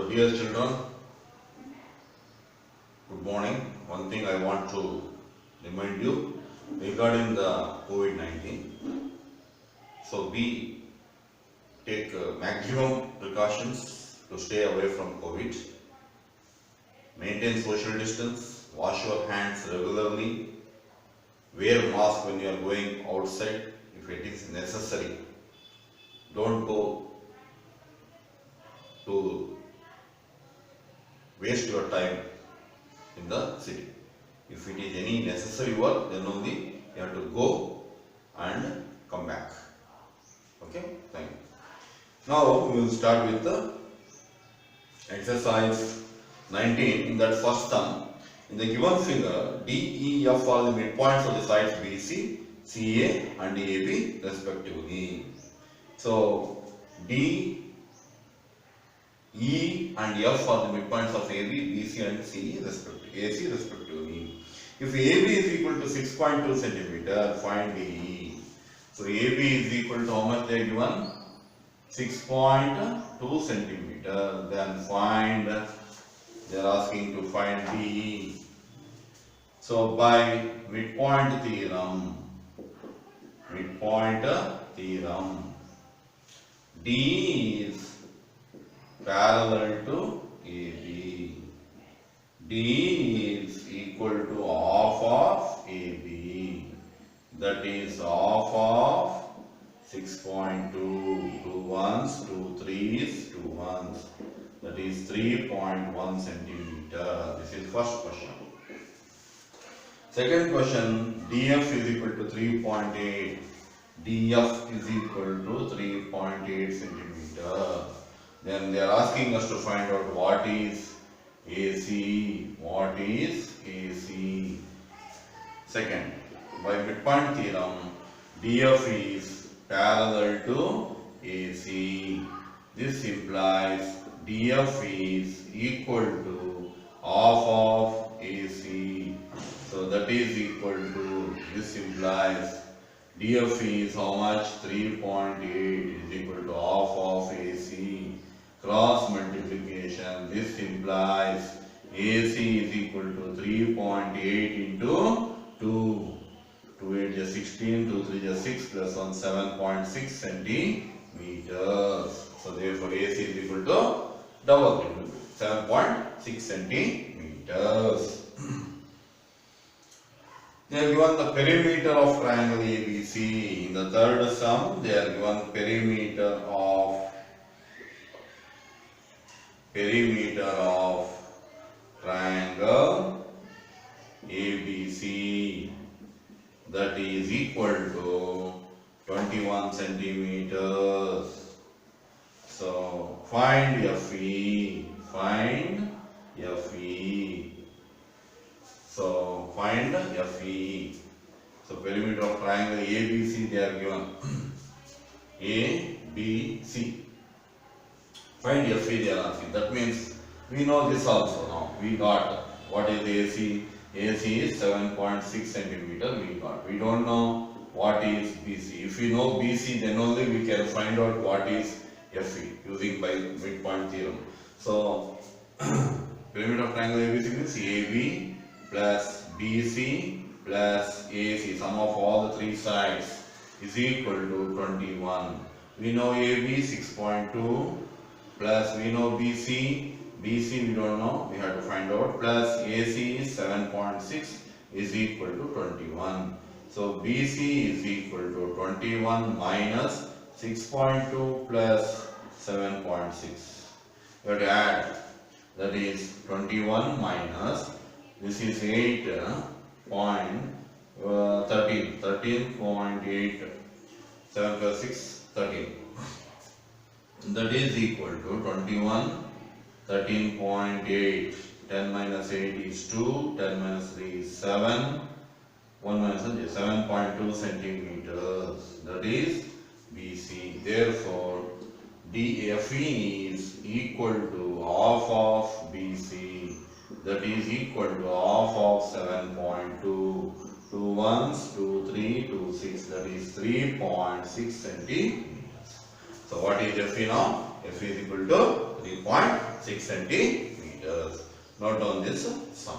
So dear children, good morning. One thing I want to remind you regarding the COVID-19. So we take maximum precautions to stay away from COVID. Maintain social distance, wash your hands regularly, wear mask when you are going outside if it is necessary. Don't go to waste your time in the city. If it is any necessary work, then only you have to go and come back. Okay, thank you. Now we will start with the exercise 19. In that first sum, in the given figure, D, E, F are the midpoints of the sides BC, CA and AB respectively. So D, E and F are the midpoints of AB, BC and CE AC respectively. If AB is equal to 6.2 centimeter, find DE. So AB is equal to how much they are given? 6.2 centimeter. Then find, they are asking to find DE. So by midpoint theorem, DE is parallel to AB. D is equal to half of AB. That is half of 6.2. 2 ones, 2 threes, 2 ones. That is 3.1 centimeter. This is first question. Second question, DF is equal to 3.8. DF is equal to 3.8 centimeter. Then they are asking us to find out what is AC. What is AC? Second, by midpoint theorem, DF is parallel to AC. This implies DF is equal to half of AC. So that is equal to, this implies DF is how much? 3.8 is equal to half of AC. Cross multiplication, this implies AC is equal to 3.8 into 2. 2 8 is 16, 2 3 is 6 plus 1 7.6 centimeters. So therefore AC is equal to double 7.6 centimeters. They are given the perimeter of triangle ABC. In the third sum, they are given perimeter of triangle ABC, that is equal to 21 centimeters. So find FE. So find FE. So perimeter of triangle ABC they are given. ABC. Find FE they are asking. That means we know this also now. We got what is AC. AC is 7.6 centimeter. We got. We don't know what is BC. If we know BC, then only we can find out what is FE using by midpoint theorem. So perimeter of triangle ABC means AB plus BC plus AC. Sum of all the three sides is equal to 21. We know AB 6.2. Plus we know BC we don't know, we have to find out, plus AC is 7.6 is equal to 21. So BC is equal to 21 minus 6.2 plus 7.6. You have to add, that is 21 minus, this is 13.8, 7 plus 6, 13. That is equal to 21, 13.8, 10 minus 8 is 2, 10 minus 3 is 7, 1 minus 1 is 7.2 centimeters. That is BC. Therefore, DFE is equal to half of BC. That is equal to half of 7.2. 2 ones, 2 3, 2 6. That is 3.6 centimeters. So what is FE now? FE is equal to 3.6 6 centimeters. Note down this sum.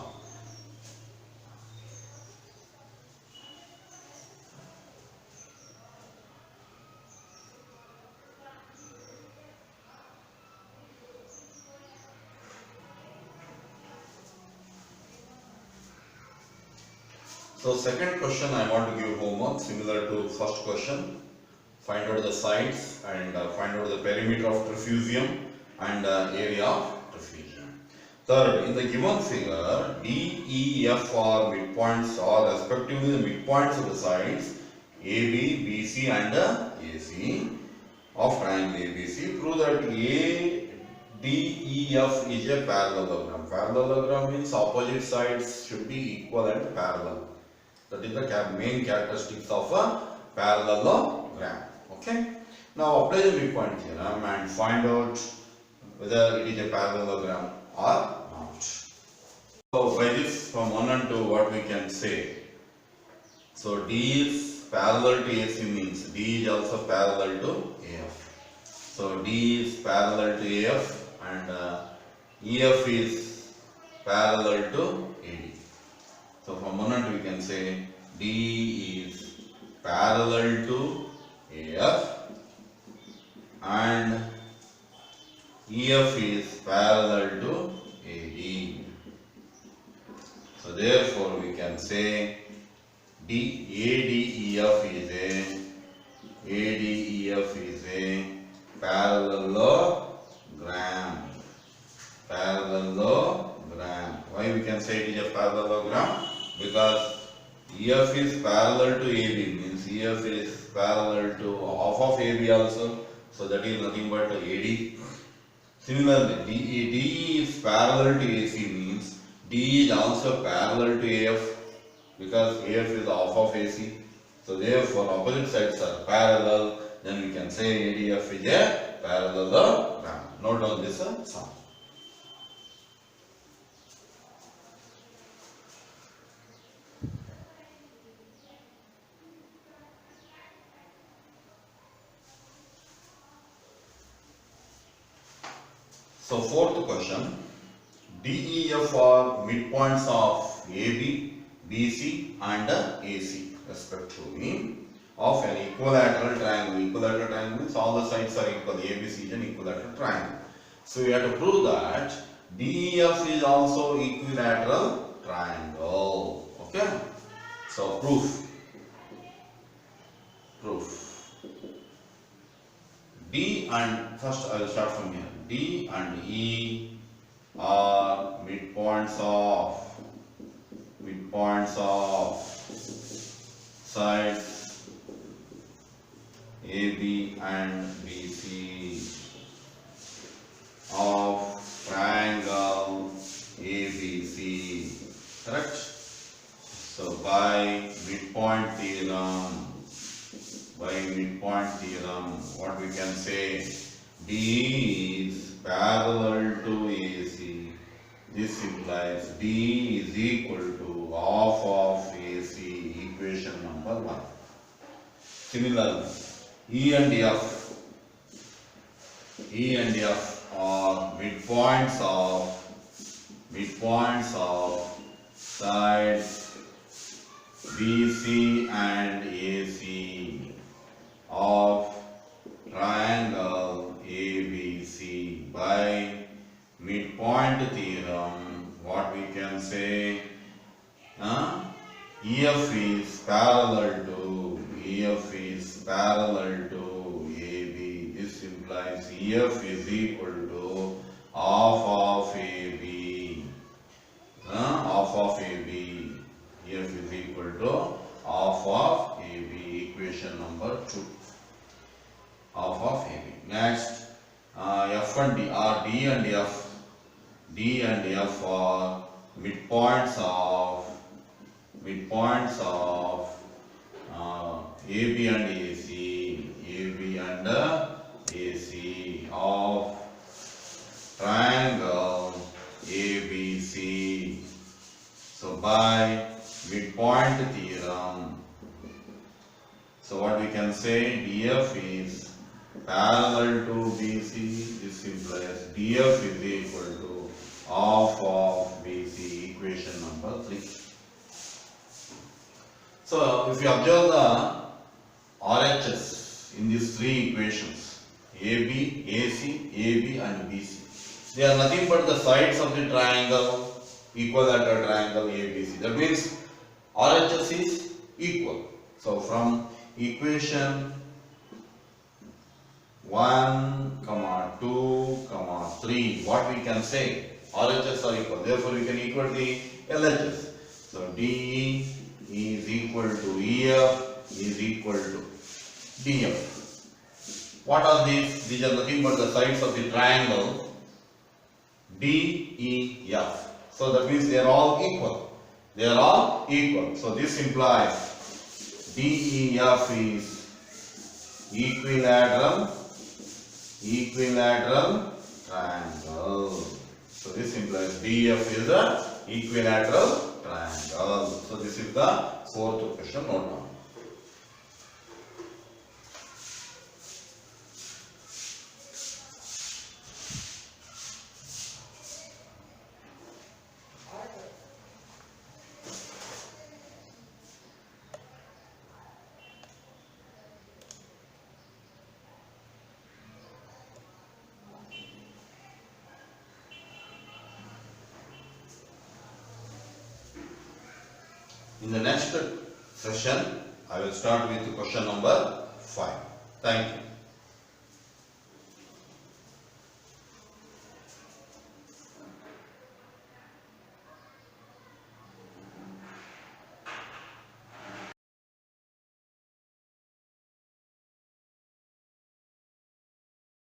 So second question, I want to give homework similar to first question. Find out the sides and find out the perimeter of trapezium and area of trapezium. Third, in the given figure, D, E, F are midpoints or respectively the midpoints of the sides AB, BC and AC of triangle ABC. Prove that ADEF is a parallelogram. Parallelogram means opposite sides should be equal and parallel. That is the main characteristics of a parallelogram. Okay. Now apply the midpoint theorem and find out whether it is a parallelogram or not. So by this, from 1 and 2, what we can say? So D is parallel to AC means D is also parallel to AF. So D is parallel to AF and EF is parallel to AD. So from 1 and 2 we can say D is parallel to AF and EF is parallel to AD. So therefore we can say ADEF is a parallelogram. Why we can say it is a parallelogram? Because EF is parallel to AB means EF is parallel to half of AB also. So that is nothing but AD. Similarly, D is parallel to AC means D is also parallel to AF because AF is half of AC. So therefore opposite sides are parallel. Then we can say ADF is a parallelogram. Note down this sum. So fourth question, DEF are midpoints of AB, BC and AC respectively of an equilateral triangle. Equilateral triangle means all the sides are equal. ABC is an equilateral triangle. So we have to prove that DEF is also equilateral triangle. Okay. So proof. D and first I will start from here. D and E are midpoints of sides AB and BC of triangle ABC. Correct? So by midpoint theorem, what we can say? D is parallel to AC. This implies D is equal to half of AC, equation number 1. Similarly, E and F are midpoints of sides BC and AC of triangle ABC. By midpoint theorem, what we can say? EF is parallel to AB. This implies EF is equal to half of AB. EF is equal to half of AB. Equation number 2. Half of AB. Next, F and D are D and F are midpoints of AB and AC of triangle ABC. So by midpoint theorem, so what we can say, DF is parallel to BC, this implies DF is equal to half of BC, equation number 3. So if you observe the RHS in these three equations, AB, AC, AB and BC, they are nothing but the sides of the triangle, equilateral triangle ABC. That means RHS is equal. So from equation 1, 2, 3, what we can say? RHS are equal. Therefore, we can equal the LHS. So DE is equal to EF is equal to DF. What are these? These are nothing but the sides of the triangle DEF. So that means they are all equal. They are all equal. So this implies DEF is equilateral triangle. So this implies DF is a equilateral triangle. So this is the fourth question. Note down. In the next session, I will start with question number 5. Thank you.